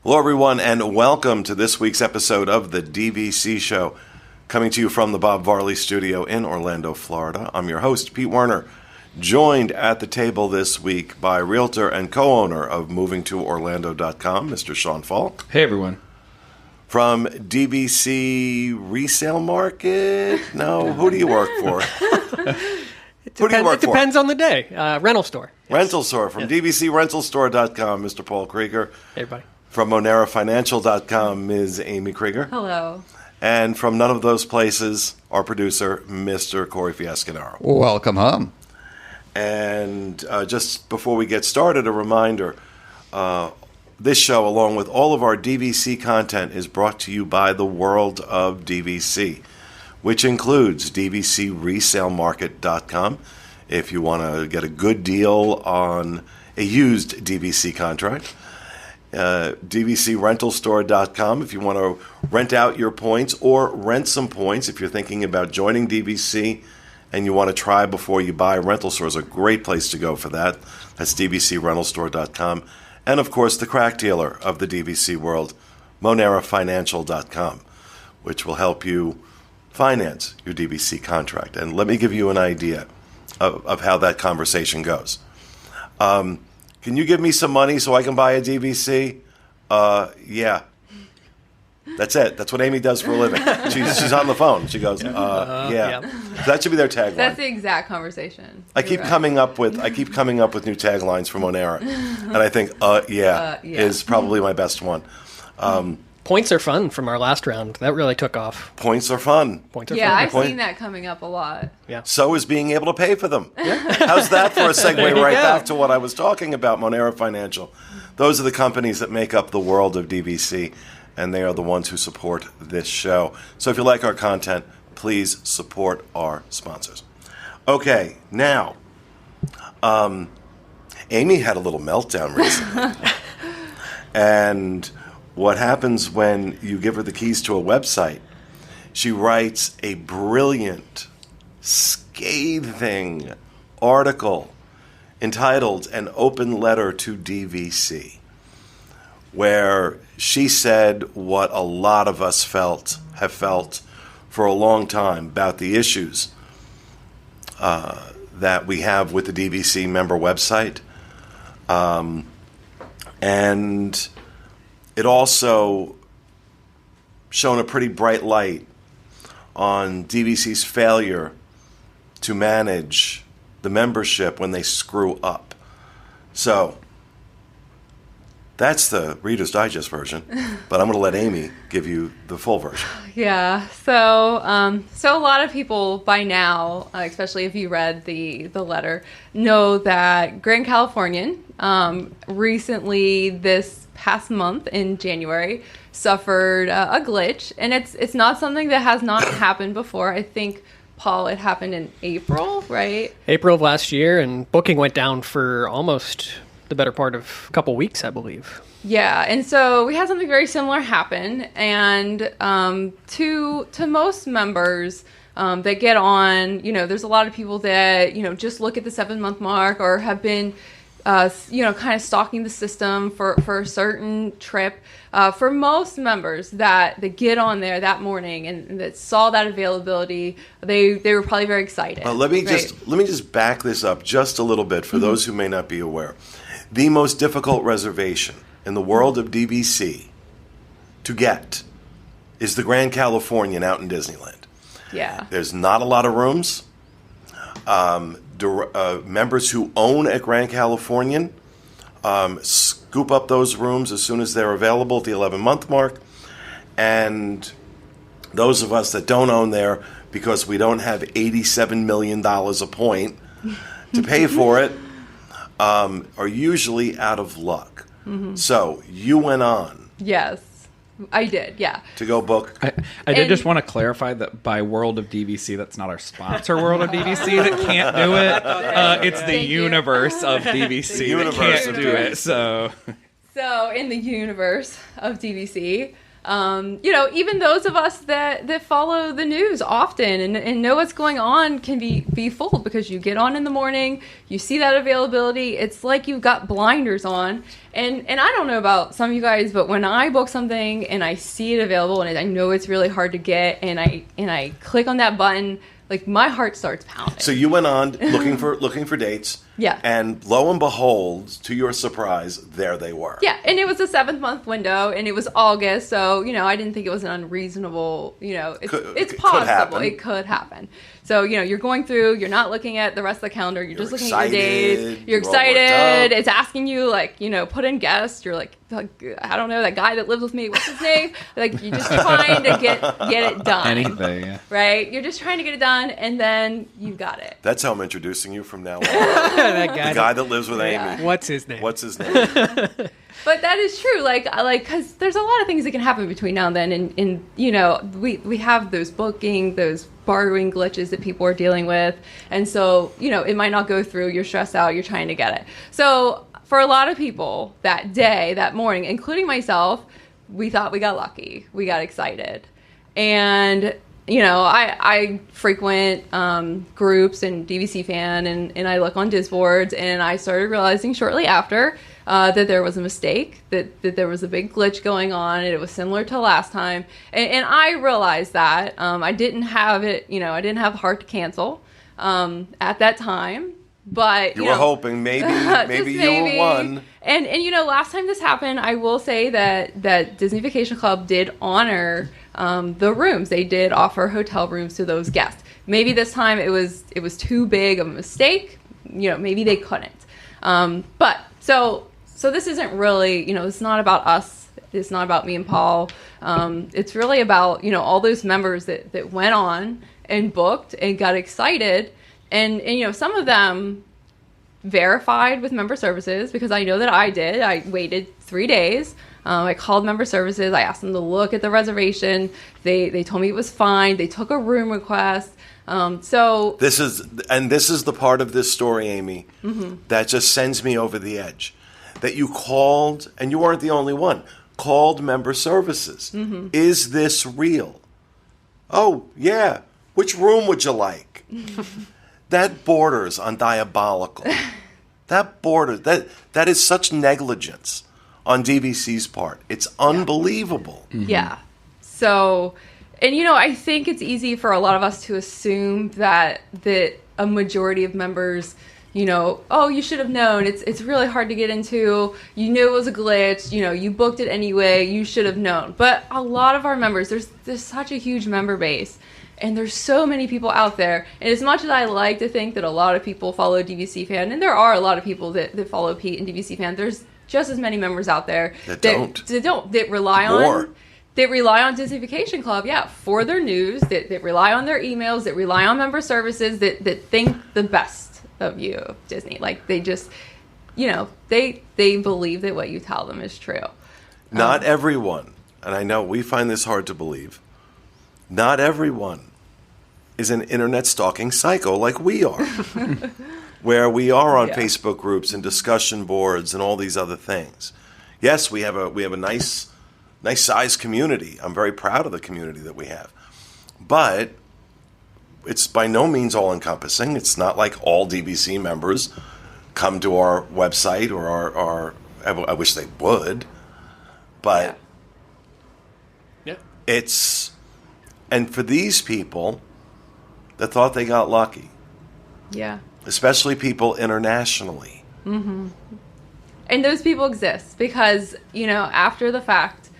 Hello, everyone, and welcome to this week's episode of the DVC Show, coming to you from the Bob Varley Studio in Orlando, Florida. I'm your host, Pete Werner, joined at the table this week by realtor and co-owner of movingtoorlando.com, Mr. Sean Falk. Hey, everyone. From DVC Resale Market? No, who do you work for? It depends on the day. Rental store. Yes. Rental store. From DVCRentalStore.com, Mr. Paul Krieger. Hey, everybody. From MoneraFinancial.com, Ms. Amy Krieger. Hello. And from none of those places, our producer, Mr. Corey Fiasconaro. Welcome home. And just before we get started, a reminder, this show, along with all of our DVC content, is brought to you by the world of DVC, which includes DVCResaleMarket.com. If you want to get a good deal on a used DVC contract, DVCRentalStore.com if you want to rent out your points or rent some points if you're thinking about joining DVC and you want to try before you buy. Rental Store is a great place to go for that. That's DVCRentalStore.com. And, of course, the crack dealer of the DVC world, MoneraFinancial.com, which will help you finance your DVC contract. And let me give you an idea of how that conversation goes. Can you give me some money so I can buy a DVC? Yeah. That's it. That's what Amy does for a living. She's on the phone. She goes, yeah. That should be their tagline. That's the exact conversation. I keep coming up with new taglines for Monera, and I think yeah is probably my best one. Points are fun from our last round. That really took off. Points are fun. Yeah, I've seen that coming up a lot. Yeah. So is being able to pay for them. Yeah. How's that for a segue right back to what I was talking about, Monera Financial? Those are the companies that make up the world of DVC, and they are the ones who support this show. So if you like our content, please support our sponsors. Okay, now, Amy had a little meltdown recently. And what happens when you give her the keys to a website, she writes a brilliant, scathing article entitled An Open Letter to DVC, where she said what a lot of us have felt for a long time about the issues that we have with the DVC member website. And it also shone a pretty bright light on DVC's failure to manage the membership when they screw up. So that's the Reader's Digest version, but I'm going to let Amy give you the full version. Yeah. So a lot of people by now, especially if you read the letter, know that Grand Californian recently this past month in January suffered a glitch, and it's not something that has not happened before. I think, Paul, it happened in April, right? April of last year, and booking went down for almost the better part of a couple weeks, I believe. Yeah, and so we had something very similar happen, and to most members that get on, there's a lot of people that, just look at the 7-month mark or have been kind of stalking the system for a certain trip. For most members that get on there that morning and that saw that availability, they were probably very excited. Let me just back this up just a little bit for those who may not be aware. The most difficult reservation in the world of DVC to get is the Grand Californian out in Disneyland. Yeah. There's not a lot of rooms. Members who own a Grand Californian scoop up those rooms as soon as they're available at the 11-month mark. And those of us that don't own there because we don't have $87 million a point to pay for it are usually out of luck. Mm-hmm. So you went on. Yes. I did, yeah. To go book. I did just want to clarify that by World of DVC, that's not our sponsor, World of DVC, that can't do it. It's the universe of DVC that can't do it. So in the universe of DVC, Even those of us that follow the news often and know what's going on can be fooled because you get on in the morning, you see that availability. It's like you've got blinders on. And I don't know about some of you guys, but when I book something and I see it available and I know it's really hard to get and I click on that button, like my heart starts pounding. So you went on looking for dates. Yeah. And lo and behold, to your surprise, there they were. Yeah, and it was a 7-month window, and it was August, so, I didn't think it was an unreasonable, it's possible. It could happen. So, you're going through, you're not looking at the rest of the calendar, you're just looking at your days. You're excited. It's asking you, put in guests. You're like, I don't know, that guy that lives with me, what's his name? You're just trying to get it done. Anything, yeah. Right? You're just trying to get it done, and then you got it. That's how I'm introducing you from now on. That guy, the guy that lives with Amy. What's his name? But that is true, because there's a lot of things that can happen between now and then, and we have those those borrowing glitches that people are dealing with, and so, it might not go through, you're stressed out, you're trying to get it. So, for a lot of people, that day, that morning, including myself, we thought we got lucky, we got excited, and I frequent groups and DVC fan, and I look on Disboards, and I started realizing shortly after that there was a mistake, that there was a big glitch going on, and it was similar to last time. And I realized that I didn't have it, I didn't have the heart to cancel at that time. But you were hoping maybe you were one. And last time this happened, I will say that Disney Vacation Club did honor the rooms. They did offer hotel rooms to those guests. Maybe this time it was too big of a mistake. Maybe they couldn't. But so this isn't really, it's not about us. It's not about me and Paul. It's really about, all those members that went on and booked and got excited. And some of them verified with member services, because I know that I did. I waited 3 days. I called member services. I asked them to look at the reservation. They told me it was fine. They took a room request. So this is the part of this story, Amy, that just sends me over the edge. That you called, and you weren't the only one, called member services. Is this real? Oh, yeah. Which room would you like? That borders on diabolical. That is such negligence on DVC's part. It's unbelievable. Yeah. So, and I think it's easy for a lot of us to assume that a majority of members, oh, you should have known. It's really hard to get into. You knew it was a glitch. You booked it anyway. You should have known. But a lot of our members, there's such a huge member base. And there's so many people out there. And as much as I like to think that a lot of people follow DVC Fan, and there are a lot of people that follow Pete and DVC Fan, there's just as many members out there that rely on Disney Vacation Club, for their news, that rely on their emails, that rely on member services, that think the best of you, Disney. Like, they just, they believe that what you tell them is true. Not everyone, and I know we find this hard to believe, not everyone is an internet stalking psycho like we are, where we are on Facebook groups and discussion boards and all these other things. Yes, we have a nice sized community. I'm very proud of the community that we have, but it's by no means all encompassing. It's not like all DVC members come to our website or our I wish they would, but it's. And for these people that thought they got lucky, especially people internationally. And those people exist because, after the fact.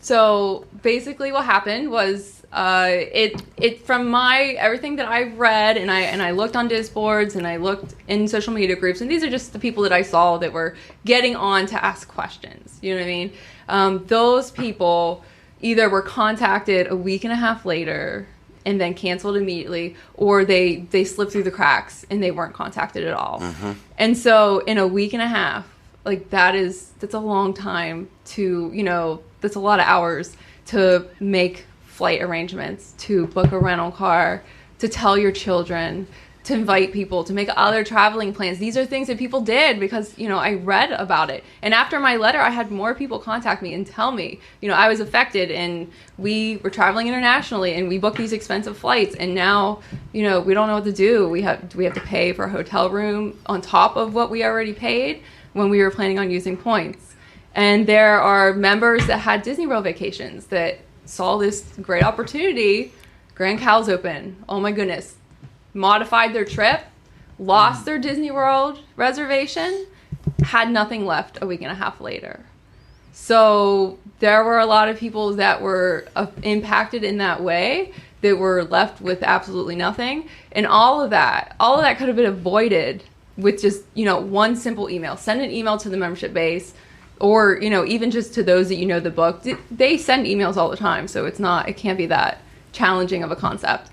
So basically what happened was it from everything that I read, and I looked on Disboards and I looked in social media groups, and these are just the people that I saw that were getting on to ask questions. You know what I mean? Those people either were contacted a week and a half later and then canceled immediately, or they slipped through the cracks and they weren't contacted at all. And so in a week and a half, that's a long time to, that's a lot of hours to make flight arrangements, to book a rental car, to tell your children, to invite people, to make other traveling plans. These are things that people did because, I read about it. And after my letter, I had more people contact me and tell me, I was affected and we were traveling internationally and we booked these expensive flights. And now, we don't know what to do. We have to pay for a hotel room on top of what we already paid when we were planning on using points. And there are members that had Disney World vacations that saw this great opportunity. Grand Cal's open. Oh my goodness. Modified their trip, lost their Disney World reservation, had nothing left a week and a half later. So there were a lot of people that were impacted in that way, that were left with absolutely nothing. And all of that could have been avoided with just, one simple email. Send an email to the membership base, or, even just to those that the book. They send emails all the time, so it can't be that challenging of a concept.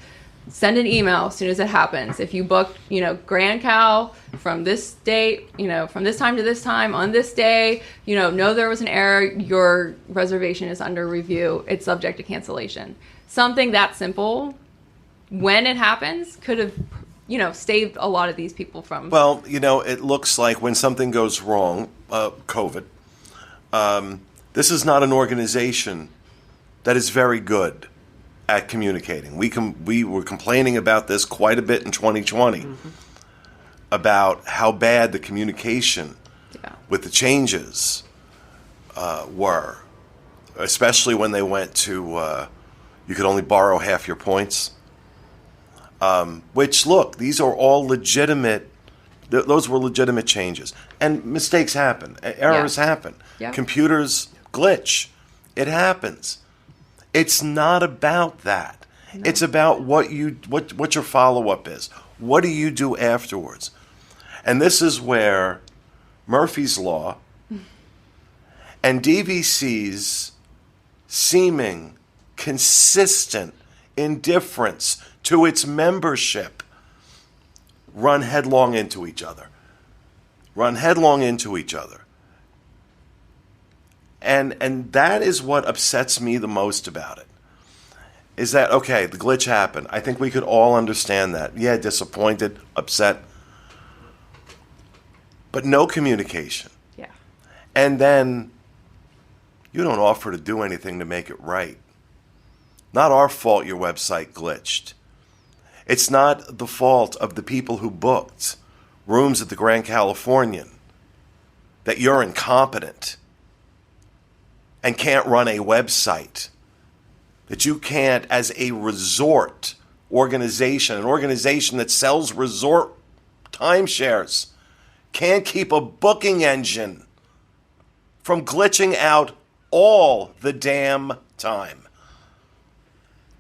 Send an email as soon as it happens. If you booked, Grand Cal from this date, from this time to this time on this day, know there was an error, your reservation is under review. It's subject to cancellation. Something that simple, when it happens, could have, saved a lot of these people from... Well, it looks like when something goes wrong, COVID, this is not an organization that is very good at communicating. We were complaining about this quite a bit in 2020, about how bad the communication with the changes were, especially when they went to you could only borrow half your points. Which, look, these are all legitimate. Those were legitimate changes, and mistakes happen, errors happen, computers glitch. It happens. It's not about that. No. It's about what your follow-up is. What do you do afterwards? And this is where Murphy's Law and DVC's seeming consistent indifference to its membership run headlong into each other. And that is what upsets me the most about it. Is that, okay, the glitch happened. I think we could all understand that. Yeah, disappointed, upset. But no communication. Yeah. And then you don't offer to do anything to make it right. Not our fault your website glitched. It's not the fault of the people who booked rooms at the Grand Californian that you're incompetent and can't run a website, that you can't, as a resort organization, an organization that sells resort timeshares, can't keep a booking engine from glitching out all the damn time.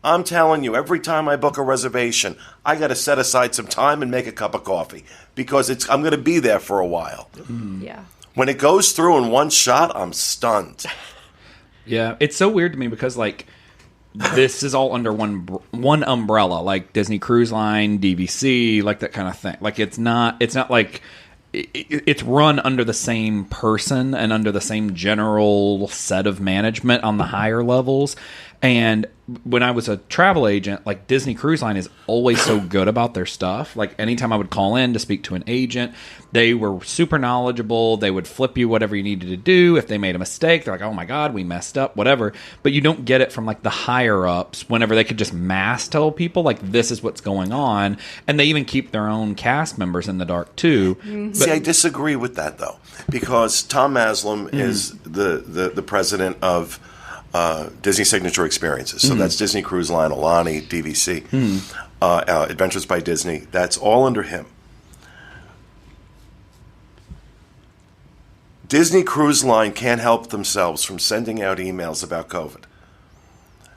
I'm telling you, every time I book a reservation, I got to set aside some time and make a cup of coffee because I'm going to be there for a while. Yeah. When it goes through in one shot, I'm stunned. Yeah, it's so weird to me because, this is all under one umbrella, like Disney Cruise Line, DVC, like that kind of thing. It's not like it's run under the same person and under the same general set of management on the higher levels. And when I was a travel agent, Disney Cruise Line is always so good about their stuff. Anytime I would call in to speak to an agent, they were super knowledgeable. They would flip you whatever you needed to do. If they made a mistake, they're like, oh my God, we messed up, whatever. But you don't get it from the higher ups whenever they could just mass tell people this is what's going on. And they even keep their own cast members in the dark too. Mm-hmm. See, I disagree with that though, because Tom Maslam is the president of Disney Signature Experiences. So that's Disney Cruise Line, Alani, DVC, Adventures by Disney. That's all under him. Disney Cruise Line can't help themselves from sending out emails about COVID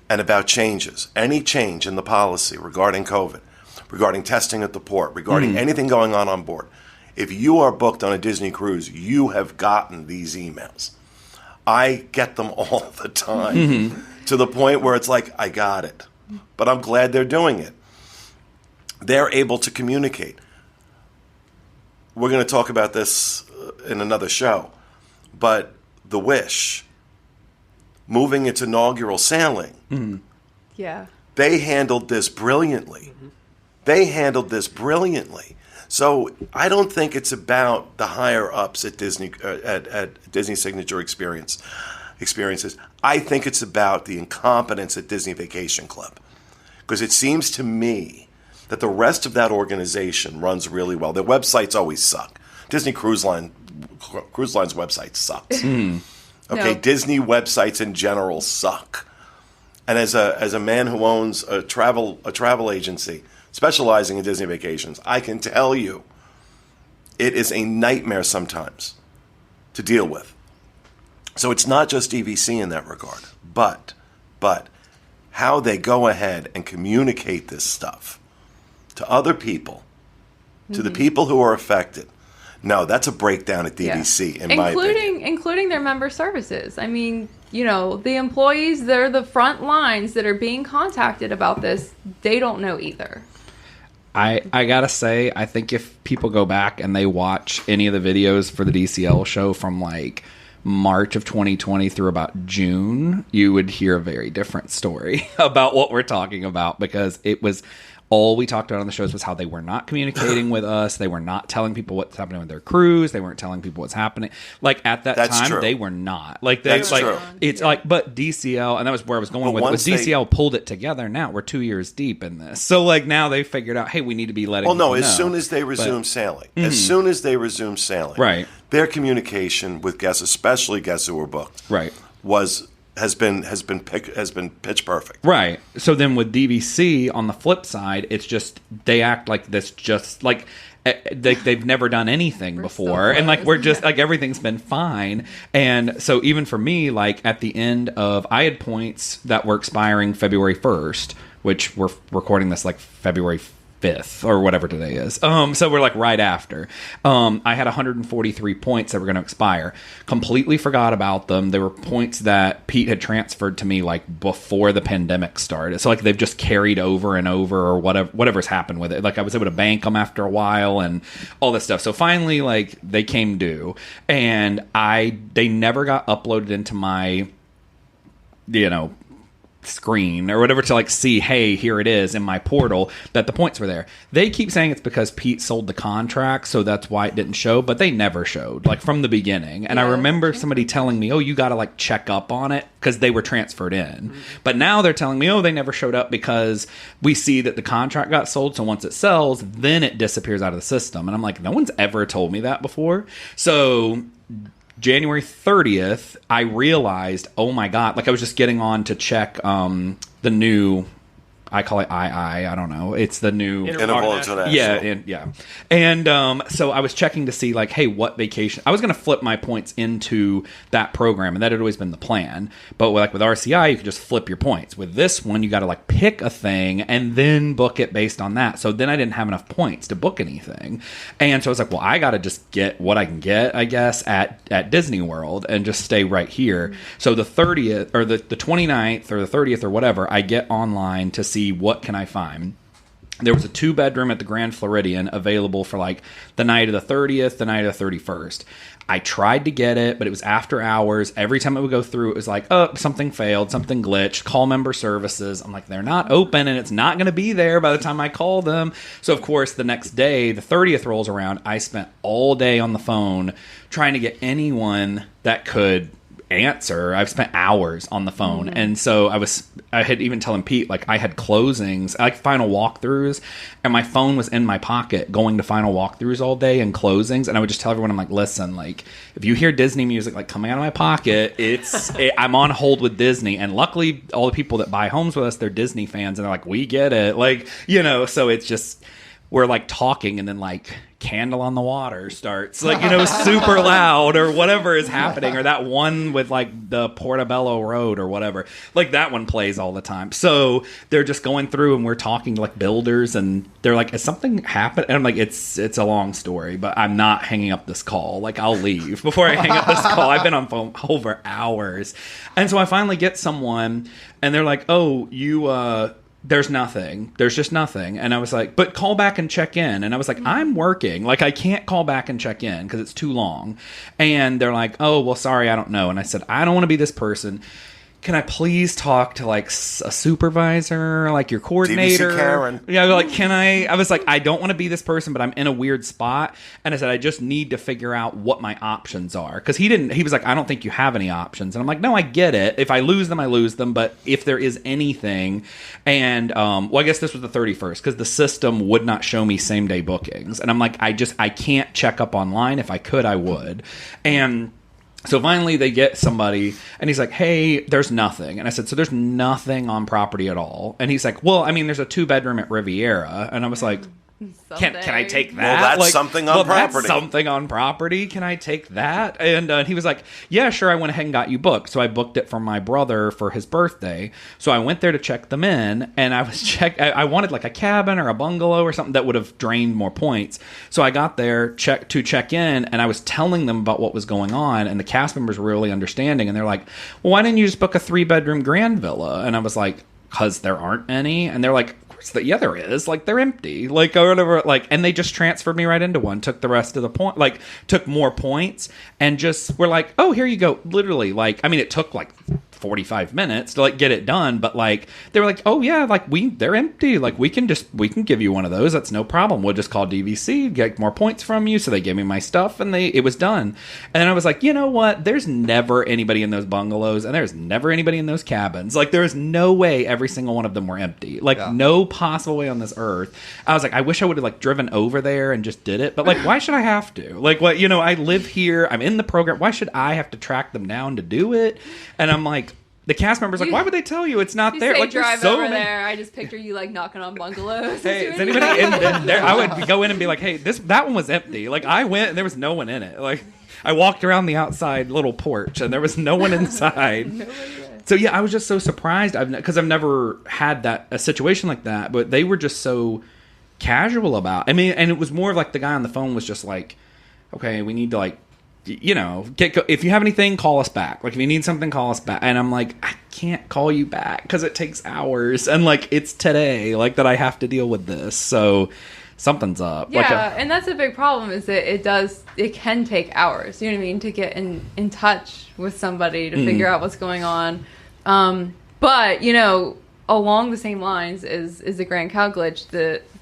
and about changes. Any change in the policy regarding COVID, regarding testing at the port, regarding anything going on board. If you are booked on a Disney cruise, you have gotten these emails. I get them all the time to the point where it's I got it. But I'm glad they're doing it. They're able to communicate. We're going to talk about this in another show. But the Wish, moving its inaugural sailing, yeah, they handled this brilliantly. They handled this brilliantly. So I don't think it's about the higher ups at Disney at Disney Signature experiences. I think it's about the incompetence at Disney Vacation Club, because it seems to me that the rest of that organization runs really well. Their websites always suck. Disney Cruise Line's website sucks. Okay, No. Disney websites in general suck. And as a man who owns a travel agency specializing in Disney vacations, I can tell you it is a nightmare sometimes to deal with. So it's not just DVC in that regard, but how they go ahead and communicate this stuff to other people, to the people who are affected. No, that's a breakdown at DVC, in my opinion. Including their member services. I mean, the employees, they're the front lines that are being contacted about this. They don't know either. I gotta say, I think if people go back and they watch any of the videos for the DCL show from like March of 2020 through about June, you would hear a very different story about what we're talking about, because it was all we talked about on the shows was how they were not communicating with us. They were not telling people what's happening with their crews. They weren't telling people what's happening. Like at that That's time, true. they were not. Like That's true. It's like, but DCL, and that was where I was going with it. Was DCL pulled it together. Now we're 2 years deep in this, so like now they figured out, hey, we need to be letting. Well, no, people as know. soon as they resume sailing, right, their communication with guests, especially guests who were booked, right, has been pitch perfect. Right. So then with DVC on the flip side, it's just they act like this, just like they've never done anything before, and like we're just like everything's been fine. And so even for me, like at the end of, I had points that were expiring February 1st, which we're recording this like February 5th or whatever today is. So we're like right after. I had 143 points that were going to expire. Completely forgot about them. They were points that Pete had transferred to me like before the pandemic started. So like they've just carried over and over, or whatever's happened with it. Like I was able to bank them after a while and all this stuff. So finally, like they came due, and they never got uploaded into my, screen or whatever to like see, hey, here it is in my portal that the points were there. They keep saying it's because Pete sold the contract, so that's why it didn't show, but they never showed like from the beginning. And I remember somebody telling me, oh, you got to like check up on it because they were transferred in. But now they're telling me, oh, they never showed up because we see that the contract got sold, so once it sells, then it disappears out of the system. And I'm like, no one's ever told me that before. So January 30th, I realized, oh my God, like I was just getting on to check the new, I call it I don't know. It's the new Interval International. Yeah. And so I was checking to see like, hey, what vacation. I was going to flip my points into that program, and that had always been the plan. But with RCI, you could just flip your points. With this one, you got to like pick a thing and then book it based on that. So then I didn't have enough points to book anything. And so I was like, well, I got to just get what I can get, I guess, at Disney World and just stay right here. So the 30th or the 29th or the 30th or whatever, I get online to see what can I find. There was a 2-bedroom at the Grand Floridian available for like the night of the 30th, the night of the 31st. I tried to get it, but it was after hours. Every time it would go through, it was like, oh, something failed, something glitched, call member services. I'm like, they're not open, and it's not going to be there by the time I call them. So, of course, the next day, the 30th rolls around. I spent all day on the phone trying to get anyone that could answer. I've spent hours on the phone. And so I had even telling Pete, like I had closings, like final walkthroughs, and my phone was in my pocket going to final walkthroughs all day and closings. And I would just tell everyone, I'm like, listen, like if you hear Disney music like coming out of my pocket, I'm on hold with Disney. And luckily all the people that buy homes with us, they're Disney fans, and they're like, we get it. Like, so it's just, we're like talking, and then like Candle on the Water starts, like, super loud or whatever is happening, or that one with like the Portobello Road or whatever, like that one plays all the time. So they're just going through, and we're talking to like builders, and they're like, has something happened? And I'm like, it's a long story, but I'm not hanging up this call. Like I'll leave before I hang up this call. I've been on phone over hours. And so I finally get someone, and they're like, oh, there's nothing. There's just nothing. And I was like, but call back and check in. And I was like, I'm working. Like, I can't call back and check in because it's too long. And they're like, oh, well, sorry, I don't know. And I said, I don't want to be this person. can I please talk to like a supervisor, like your coordinator? DVC Karen. Yeah, like, I was like, I don't want to be this person, but I'm in a weird spot. And I said, I just need to figure out what my options are. Because he was like, I don't think you have any options. And I'm like, no, I get it. If I lose them, I lose them. But if there is anything, and well, I guess this was the 31st, because the system would not show me same day bookings. And I'm like, I can't check up online. If I could, I would. And so finally they get somebody, and he's like, hey, there's nothing. And I said, so there's nothing on property at all? And he's like, well, I mean, there's a 2-bedroom at Riviera. And I was like, can I take that? Well, that's something on property. That's something on property. Can I take that? And he was like, yeah, sure. I went ahead and got you booked. So I booked it for my brother for his birthday. So I went there to check them in, and I wanted like a cabin or a bungalow or something that would have drained more points. So I got there to check in, and I was telling them about what was going on, and the cast members were really understanding. And they're like, well, why didn't you just book a 3-bedroom grand villa? And I was like, because there aren't any. And they're like, yeah, there is. Like, they're empty. Like, or whatever. Like, and they just transferred me right into one. Took the rest of the point. Like, took more points, and just were like, oh, here you go. Literally, like, I mean, it took like 45 minutes to like get it done, but like they were like, oh yeah, like they're empty. Like we can give you one of those. That's no problem. We'll just call DVC, get more points from you. So they gave me my stuff, and it was done. And then I was like, you know what? There's never anybody in those bungalows, and there's never anybody in those cabins. Like there is no way every single one of them were empty. Like no possible way on this earth. I was like, I wish I would have like driven over there and just did it. But like, why should I have to? Like what? You know, I live here. I'm in the program. Why should I have to track them down to do it? And I'm like, the cast member's like, why would they tell you it's not there? Like, drive over there. I just picture you like knocking on bungalows. Hey, is anybody in there? I would go in and be like, hey, that one was empty. Like I went and there was no one in it. Like I walked around the outside little porch and there was no one inside. So yeah, I was just so surprised because I've never had a situation like that. But they were just so casual about. I mean, and it was more of like the guy on the phone was just like, okay, we need to like, you know, if you have anything, call us back. Like if you need something, call us back. And I'm like, I can't call you back because it takes hours, and like it's today, like that I have to deal with this. So something's up. Yeah, and that's a big problem. Is that it can take hours. You know what I mean, to get in touch with somebody to figure out what's going on. But you know, along the same lines is the Grand Cal glitch.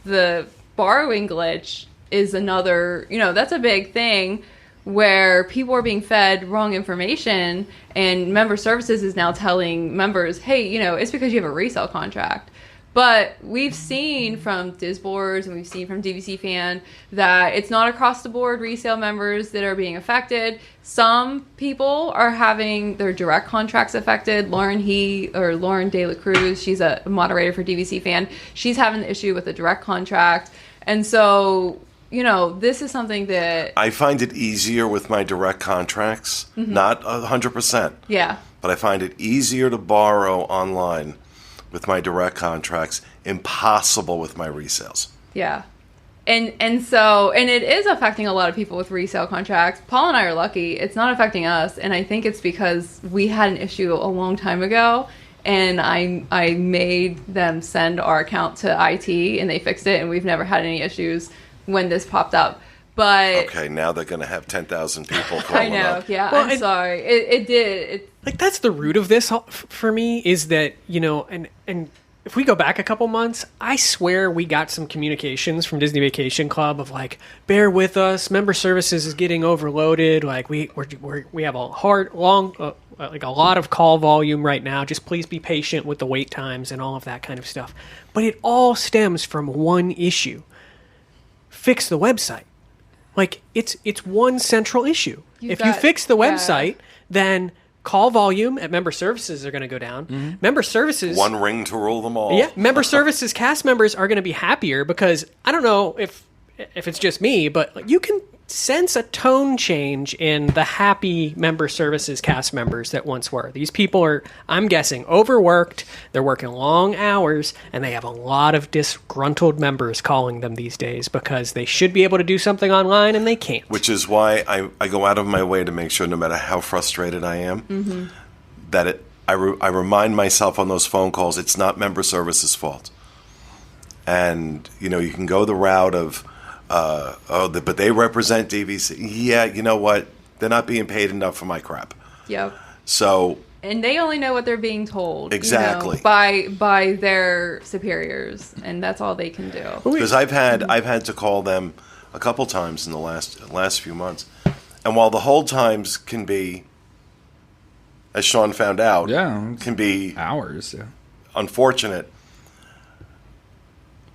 The borrowing glitch is another. You know, that's a big thing, where people are being fed wrong information, and member services is now telling members, hey, you know, it's because you have a resale contract. But we've seen from Disboards and we've seen from DVC Fan that it's not across the board resale members that are being affected. Some people are having their direct contracts affected. Lauren De La Cruz, she's a moderator for DVC Fan. She's having the issue with a direct contract. And so, you know, this is something that I find it easier with my direct contracts, not 100%. Yeah. But I find it easier to borrow online with my direct contracts, impossible with my resales. Yeah. And it is affecting a lot of people with resale contracts. Paul and I are lucky. It's not affecting us, and I think it's because we had an issue a long time ago, and I made them send our account to IT, and they fixed it, and we've never had any issues when this popped up. But okay, now they're going to have 10,000 people calling I know, up. yeah. Well, I'm sorry. It did. Like, that's the root of this for me, is that, you know, and if we go back a couple months, I swear we got some communications from Disney Vacation Club of like, bear with us, member services is getting overloaded. Like we have a like a lot of call volume right now. Just please be patient with the wait times and all of that kind of stuff. But it all stems from one issue: fix the website. Like it's one central issue. If you fix the website, then call volume at member services are going to go down. Mm-hmm. Member services, one ring to rule them all. Yeah, member services cast members are going to be happier because I don't know if it's just me, but you can sense a tone change in the happy member services cast members that once were. These people are, I'm guessing, overworked. They're working long hours, and they have a lot of disgruntled members calling them these days because they should be able to do something online and they can't. Which is why I go out of my way to make sure, no matter how frustrated I am, that I remind myself on those phone calls, it's not member services' fault. And, you know, you can go the route of, but they represent DVC. Yeah, you know what? They're not being paid enough for my crap. Yep. So and they only know what they're being told. Exactly. By their superiors, and that's all they can do. Because I've had to call them a couple times in the last few months, and while the hold times can be, as Sean found out, can be hours, unfortunate.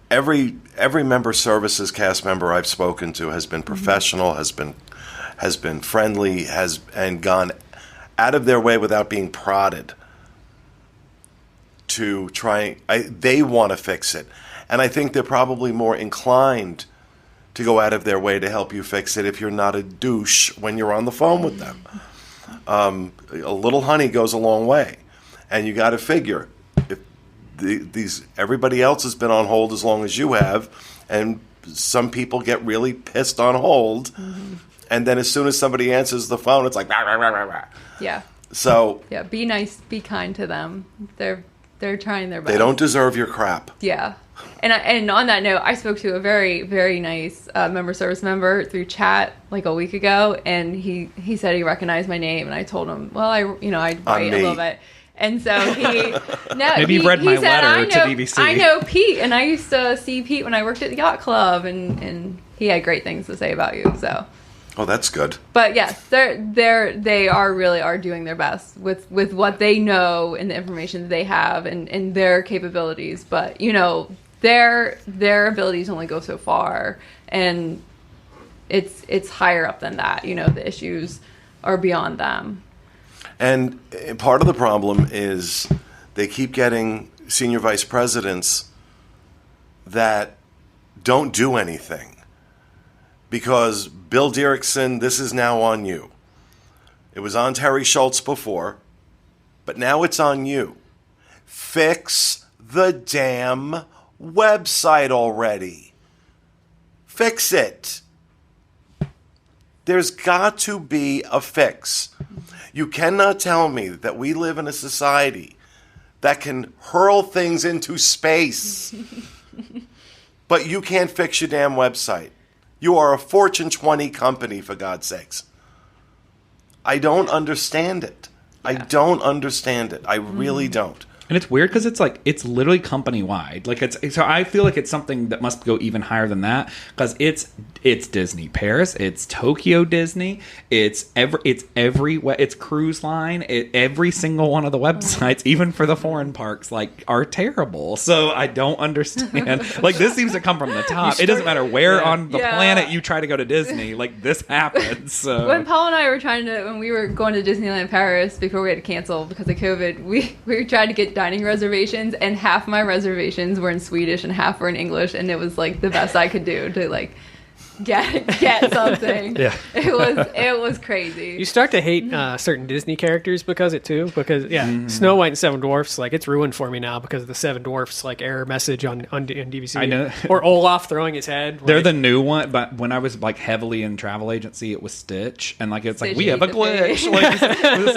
Every member services cast member I've spoken to has been professional, has been friendly, and gone out of their way without being prodded to try. They want to fix it, and I think they're probably more inclined to go out of their way to help you fix it if you're not a douche when you're on the phone with them. A little honey goes a long way, and you got to figure if everybody else has been on hold as long as you have, and some people get really pissed on hold, and then as soon as somebody answers the phone, it's like rah, rah, rah, rah, rah. Yeah. So yeah, be nice, be kind to them. They're trying their best. They don't deserve your crap. Yeah. And on that note, I spoke to a very, very nice member service member through chat like a week ago, and he said he recognized my name, and I told him, well, I write a little bit. And so he read my letter to DVC. I know Pete, and I used to see Pete when I worked at the yacht club, and he had great things to say about you. So, oh, that's good. But yes, they are doing their best with what they know and the information that they have and their capabilities. But their abilities only go so far, and it's higher up than that. The issues are beyond them. And part of the problem is they keep getting senior vice presidents that don't do anything. Because Bill Derrickson, this is now on you. It was on Terry Schultz before, but now it's on you. Fix the damn website already. Fix it. There's got to be a fix. You cannot tell me that we live in a society that can hurl things into space, but you can't fix your damn website. You are a Fortune 20 company, for God's sakes. I don't understand it. I don't understand it. I really don't. And it's weird because it's literally company wide. So I feel like it's something that must go even higher than that because it's Disney Paris, it's Tokyo Disney, it's cruise line, every single one of the websites, even for the foreign parks, are terrible. So I don't understand. This seems to come from the top. It doesn't matter where on the planet you try to go to Disney. This happens. So. When Paul and I were when we were going to Disneyland Paris before we had to cancel because of COVID, we tried to get dining reservations, and half my reservations were in Swedish and half were in English, and it was the best I could do to get something. Yeah. It was crazy. You start to hate certain Disney characters because Snow White and Seven Dwarfs, it's ruined for me now because of the Seven Dwarfs error message on DVC. I know. Or Olaf throwing his head. They're the new one, but when I was heavily in travel agency, it was Stitch, and Stitch we have a glitch.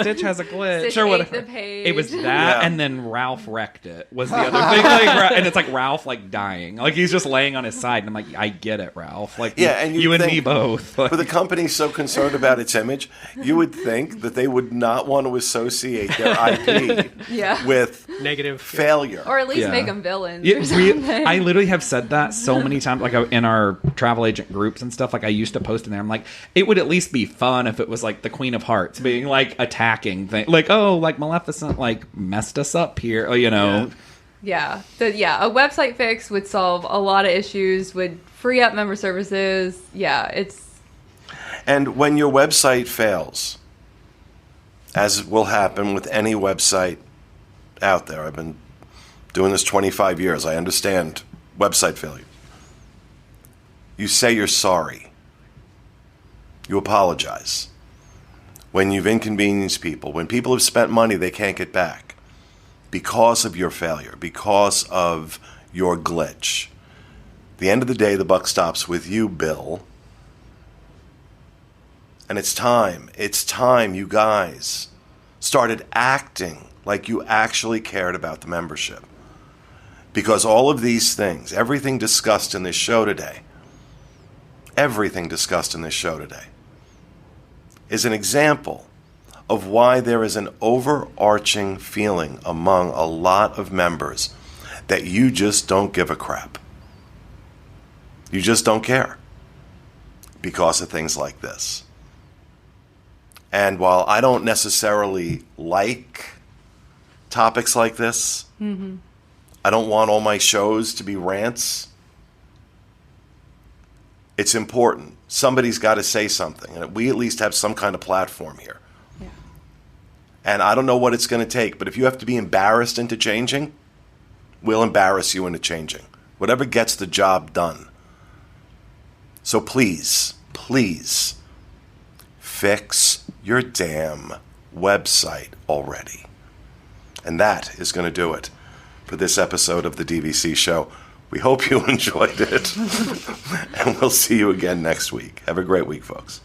Stitch has a glitch Stitch or whatever. ate the page. It was that, and then Ralph wrecked it was the other thing. And it's Ralph dying, he's just laying on his side, and I'm I get it, Ralph. And you and me both. For the company so concerned about its image, you would think that they would not want to associate their IP with negative failure. Or at least make them villains or something. I literally have said that so many times, in our travel agent groups and stuff. I used to post in there. I'm it would at least be fun if it was the Queen of Hearts being attacking things. Maleficent messed us up here. Yeah. A website fix would solve a lot of issues, would free up member services. And when your website fails, as will happen with any website out there, I've been doing this 25 years. I understand website failure. You say you're sorry. You apologize. When you've inconvenienced people, when people have spent money they can't get back because of your failure, because of your glitch. At the end of the day, the buck stops with you, Bill. And it's time you guys started acting like you actually cared about the membership. Because all of these things, everything discussed in this show today, is an example of why there is an overarching feeling among a lot of members that you just don't give a crap. You just don't care because of things like this. And while I don't necessarily like topics like this, I don't want all my shows to be rants. It's important. Somebody's got to say something. And we at least have some kind of platform here. Yeah. And I don't know what it's going to take, but if you have to be embarrassed into changing, we'll embarrass you into changing. Whatever gets the job done. So please, please, fix your damn website already. And that is going to do it for this episode of the DVC Show. We hope you enjoyed it. And we'll see you again next week. Have a great week, folks.